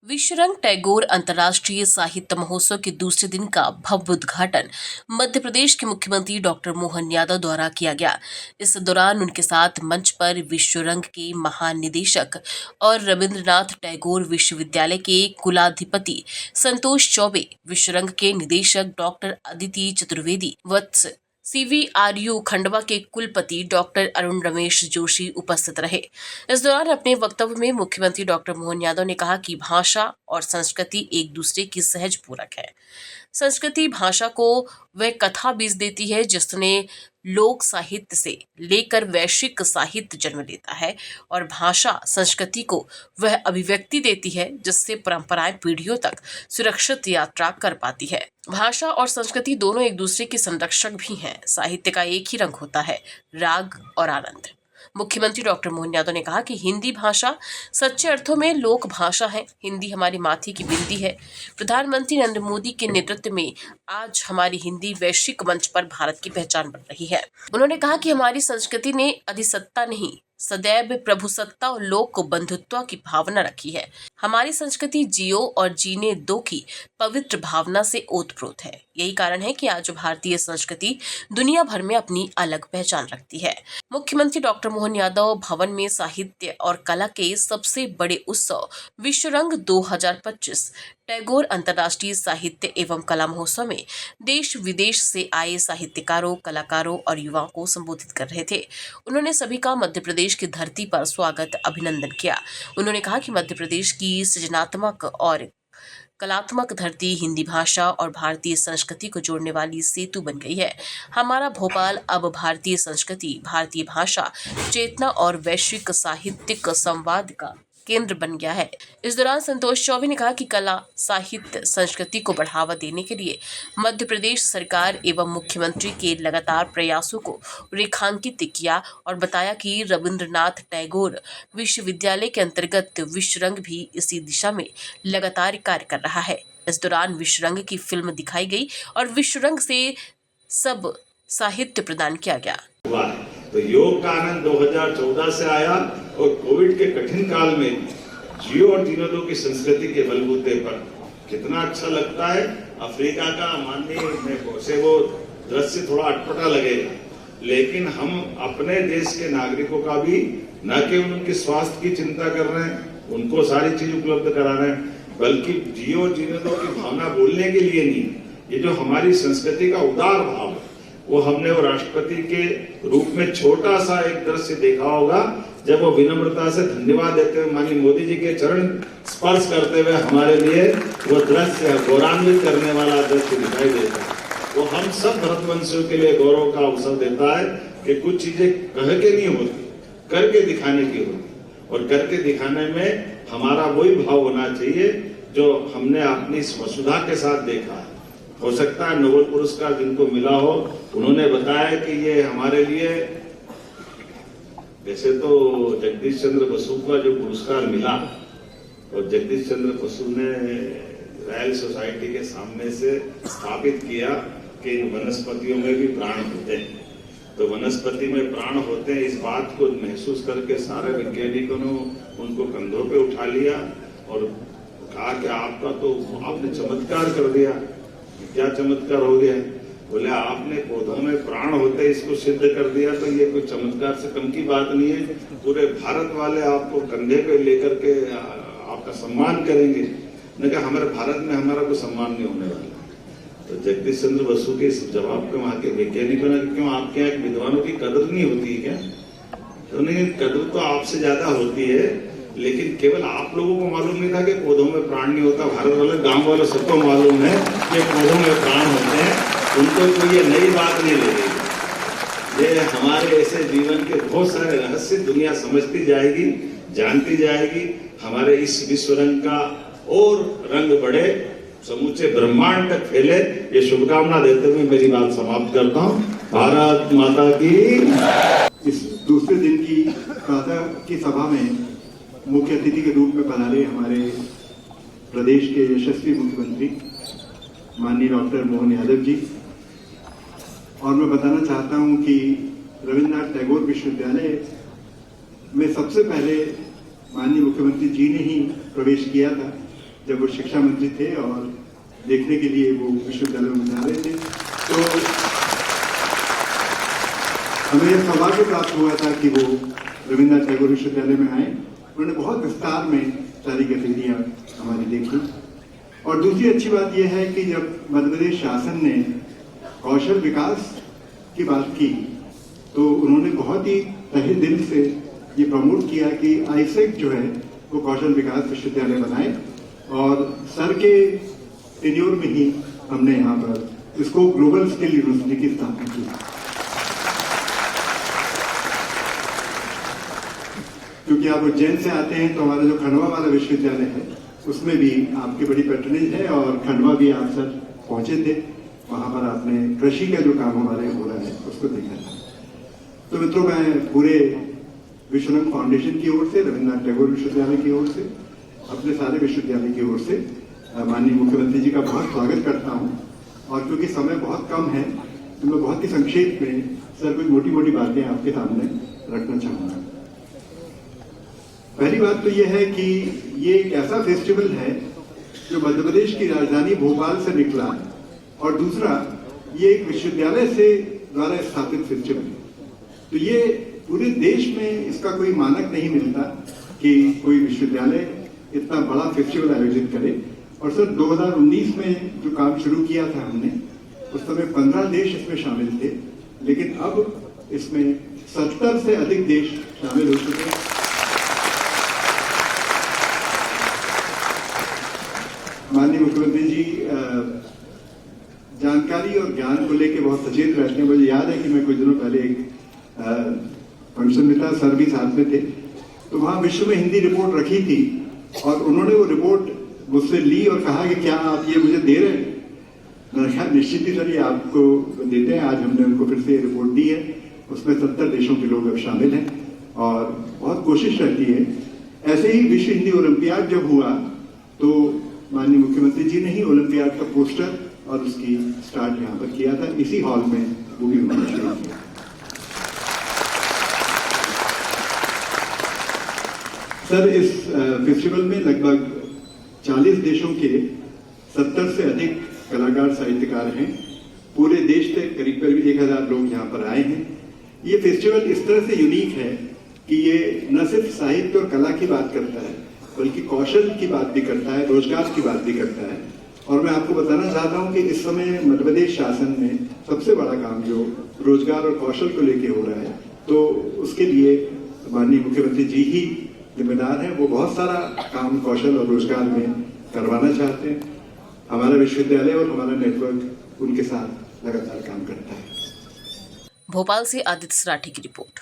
विश्वरंग टैगोर अंतर्राष्ट्रीय साहित्य महोत्सव के दूसरे दिन का भव्य उद्घाटन मध्य प्रदेश के मुख्यमंत्री डॉक्टर मोहन यादव द्वारा किया गया। इस दौरान उनके साथ मंच पर विश्वरंग के महानिदेशक और रविंद्रनाथ टैगोर विश्वविद्यालय के कुलाधिपति संतोष चौबे, विश्वरंग के निदेशक डॉक्टर अदिति चतुर्वेदी, वत्स CVRU खंडवा के कुलपति डॉक्टर अरुण रमेश जोशी उपस्थित रहे। इस दौरान अपने वक्तव्य में मुख्यमंत्री डॉक्टर मोहन यादव ने कहा कि भाषा और संस्कृति एक दूसरे की सहज पूरक है। संस्कृति भाषा को वह कथा बीज देती है जिसने लोक साहित्य से लेकर वैश्विक साहित्य जन्म लेता है, और भाषा संस्कृति को वह अभिव्यक्ति देती है जिससे परंपराएं पीढ़ियों तक सुरक्षित यात्रा कर पाती है। भाषा और संस्कृति दोनों एक दूसरे के संरक्षक भी हैं। साहित्य का एक ही रंग होता है, राग और आनंद। मुख्यमंत्री डॉक्टर मोहन यादव ने कहा कि हिंदी भाषा सच्चे अर्थों में लोक भाषा है। हिंदी हमारी माथे की बिंदी है। प्रधानमंत्री नरेंद्र मोदी के नेतृत्व में आज हमारी हिंदी वैश्विक मंच पर भारत की पहचान बन रही है। उन्होंने कहा कि हमारी संस्कृति ने अधिसत्ता नहीं, सदैव प्रभुसत्ता और लोक बंधुत्व की भावना रखी है। हमारी संस्कृति जियो और जीने दो की पवित्र भावना से ओतप्रोत है। यही कारण है कि आज भारतीय संस्कृति दुनिया भर में अपनी अलग पहचान रखती है। मुख्यमंत्री डॉक्टर मोहन यादव भवन में साहित्य और कला के सबसे बड़े उत्सव विश्वरंग 2025 टैगोर अंतर्राष्ट्रीय साहित्य एवं कला महोत्सव में देश विदेश से आए साहित्यकारों, कलाकारों और युवाओं को संबोधित कर रहे थे। उन्होंने सभी का मध्य प्रदेश की धरती पर स्वागत, अभिनंदन किया। उन्होंने कहा कि मध्य प्रदेश की सृजनात्मक और कलात्मक धरती हिंदी भाषा और भारतीय संस्कृति को जोड़ने वाली सेतु बन गई है। हमारा भोपाल अब भारतीय संस्कृति, भारतीय भाषा, चेतना और वैश्विक साहित्यिक संवाद का केंद्र बन गया है। इस दौरान संतोष चौबे ने कहा कि कला, साहित्य, संस्कृति को बढ़ावा देने के लिए मध्य प्रदेश सरकार एवं मुख्यमंत्री के लगातार प्रयासों को रेखांकित किया और बताया कि रविंद्रनाथ टैगोर विश्वविद्यालय के अंतर्गत विश्वरंग भी इसी दिशा में लगातार कार्य कर रहा है। इस दौरान विश्वरंग की फिल्म दिखाई गई और विश्वरंग से सब साहित्य प्रदान किया गया। तो योग का आनंद 2014 से आया और कोविड के कठिन काल में जियो और जीने दो की संस्कृति के बलबूते पर कितना अच्छा लगता है। अफ्रीका का माननीय से वो दृश्य थोड़ा अटपटा लगेगा, लेकिन हम अपने देश के नागरिकों का भी न केवल उनके स्वास्थ्य की चिंता कर रहे हैं, उनको सारी चीज उपलब्ध करा रहे हैं, बल्कि जियो जीने दो की भावना बोलने के लिए नहीं, ये जो हमारी संस्कृति का उदार भाव है वो हमने वो राष्ट्रपति के रूप में छोटा सा एक दृश्य देखा होगा, जब वो विनम्रता से धन्यवाद देते हुए माननीय मोदी जी के चरण स्पर्श करते हुए हमारे लिए वो दृश्य गौरवान्वित करने वाला दृश्य दिखाई देता है। वो हम सब भारतवंशियों के लिए गौरव का अवसर देता है कि कुछ चीजें कह के नहीं होती, करके दिखाने की होती, और करके दिखाने में हमारा वही भाव होना चाहिए जो हमने अपनी वसुधा के साथ देखा है। हो सकता है नोबेल पुरस्कार जिनको मिला हो, उन्होंने बताया कि ये हमारे लिए, वैसे तो जगदीश चंद्र बसु का जो पुरस्कार मिला, और जगदीश चंद्र बसु ने रॉयल सोसाइटी के सामने से स्थापित किया कि इन वनस्पतियों में भी प्राण होते हैं। तो वनस्पति में प्राण होते हैं, इस बात को महसूस करके सारे वैज्ञानिकों ने उनको कंधों पे उठा लिया और कहा कि आपने चमत्कार कर दिया। क्या चमत्कार हो गया? बोले आपने पौधों में प्राण होते इसको सिद्ध कर दिया, तो ये कोई चमत्कार से कम की बात नहीं है। पूरे भारत वाले आपको कंधे पे लेकर के आपका सम्मान करेंगे। न कहा हमारे भारत में हमारा कोई सम्मान नहीं होने वाला। तो जगदीश चंद्र बसु के इस जवाब पे वहां के वैज्ञानिकों ने, क्यों आपके यहाँ विद्वानों की कदर नहीं होती है क्या? तो नहीं, कदर तो आपसे ज्यादा होती है, लेकिन केवल आप लोगों को मालूम नहीं था कि पौधों में प्राण नहीं होता। भारत वाले, गांव वाले सबको मालूम है कि पौधों में प्राण होते हैं। उनको तो ये नई बात नहीं लगेगी। ये हमारे ऐसे जीवन के बहुत सारे रहस्य दुनिया समझती जाएगी, जानती जाएगी। हमारे इस विश्वरंग का और रंग बढ़े, समूचे ब्रह्मांड तक फैले, ये शुभकामना देते हुए मेरी बात समाप्त करता हूँ। भारत माता की। इस दूसरे दिन की प्रातः की सभा में मुख्य अतिथि के रूप में पधारे हमारे प्रदेश के यशस्वी मुख्यमंत्री माननीय डॉक्टर मोहन यादव जी, और मैं बताना चाहता हूं कि रविंद्रनाथ टैगोर विश्वविद्यालय में सबसे पहले माननीय मुख्यमंत्री जी ने ही प्रवेश किया था। जब वो शिक्षा मंत्री थे और देखने के लिए वो विश्वविद्यालय में जा रहे थे, तो हमें यह सौभाग्य प्राप्त हुआ था कि वो रविन्द्रनाथ टैगोर विश्वविद्यालय में आए। उन्होंने बहुत विस्तार में सारी गतिविधियां हमारी देखी। और दूसरी अच्छी बात यह है कि जब मध्य प्रदेश शासन ने कौशल विकास की बात की तो उन्होंने बहुत ही तहे दिल से ये प्रमोट किया कि आईसेक जो है वो कौशल विकास विश्वविद्यालय बनाए, और सर के टेन्योर में ही हमने यहाँ पर इसको ग्लोबल स्किल यूनिवर्सिटी की स्थापना की। क्योंकि आप उज्जैन से आते हैं तो हमारा जो खंडवा वाला विश्वविद्यालय है उसमें भी आपकी बड़ी पैट्रनेज है, और खंडवा भी आप सर पहुंचे थे, वहां पर आपने कृषि का जो काम हमारे हो रहा है उसको देखा था। तो मित्रों, मैं पूरे विश्वरंग फाउंडेशन की ओर से, रविन्द्रनाथ टैगोर विश्वविद्यालय की ओर से, अपने सारे विश्वविद्यालय की ओर से माननीय मुख्यमंत्री जी का बहुत स्वागत करता हूं। और क्योंकि समय बहुत कम है तो मैं बहुत ही संक्षेप में सर कुछ मोटी मोटी बातें आपके सामने रखना चाहूंगा। पहली बात तो यह है कि ये एक ऐसा फेस्टिवल है जो मध्य प्रदेश की राजधानी भोपाल से निकला, और दूसरा ये एक विश्वविद्यालय से द्वारा स्थापित फेस्टिवल है। तो ये पूरे देश में इसका कोई मानक नहीं मिलता कि कोई विश्वविद्यालय इतना बड़ा फेस्टिवल आयोजित करे। और सर 2019 में जो काम शुरू किया था हमने, उस समय 15 देश इसमें शामिल थे, लेकिन अब इसमें 70 से अधिक देश शामिल हो चुके हैं। माननीय मुख्यमंत्री जी जानकारी और ज्ञान को लेकर बहुत सचेत रहते हैं। मुझे याद है कि मैं कुछ दिनों पहले एक फंक्शन में था, सर भी साथ में थे, तो वहां विश्व में हिंदी रिपोर्ट रखी थी और उन्होंने वो रिपोर्ट मुझसे ली और कहा कि क्या आप ये मुझे दे रहे हैं? मैंने कहा निश्चित ही सर, ये आपको देते हैं। आज हमने उनको फिर से ये रिपोर्ट दी है, उसमें 70 देशों के लोग अब शामिल हैं और बहुत कोशिश रहती है। ऐसे ही विश्व हिंदी ओलंपियाड जब हुआ तो माननीय मुख्यमंत्री जी ने ही ओलंपियाड का पोस्टर और उसकी स्टार्ट यहाँ पर किया था, इसी हॉल में वो भी उन्होंने शुरू किया। सर, इस फेस्टिवल में लगभग 40 देशों के 70 से अधिक कलाकार साहित्यकार हैं। पूरे देश से करीब 1000 लोग यहाँ पर आए हैं। ये फेस्टिवल इस तरह से यूनिक है कि ये न सिर्फ साहित्य और कला की बात करता है, बल्कि कौशल की बात भी करता है, रोजगार की बात भी करता है। और मैं आपको बताना चाहता हूं कि इस समय मध्य प्रदेश शासन में सबसे बड़ा काम जो रोजगार और कौशल को लेके हो रहा है, तो उसके लिए माननीय मुख्यमंत्री जी ही जिम्मेदार हैं। वो बहुत सारा काम कौशल और रोजगार में करवाना चाहते हैं। हमारा विश्वविद्यालय और हमारा नेटवर्क उनके साथ लगातार काम करता है। भोपाल से आदित्य सराठी की रिपोर्ट।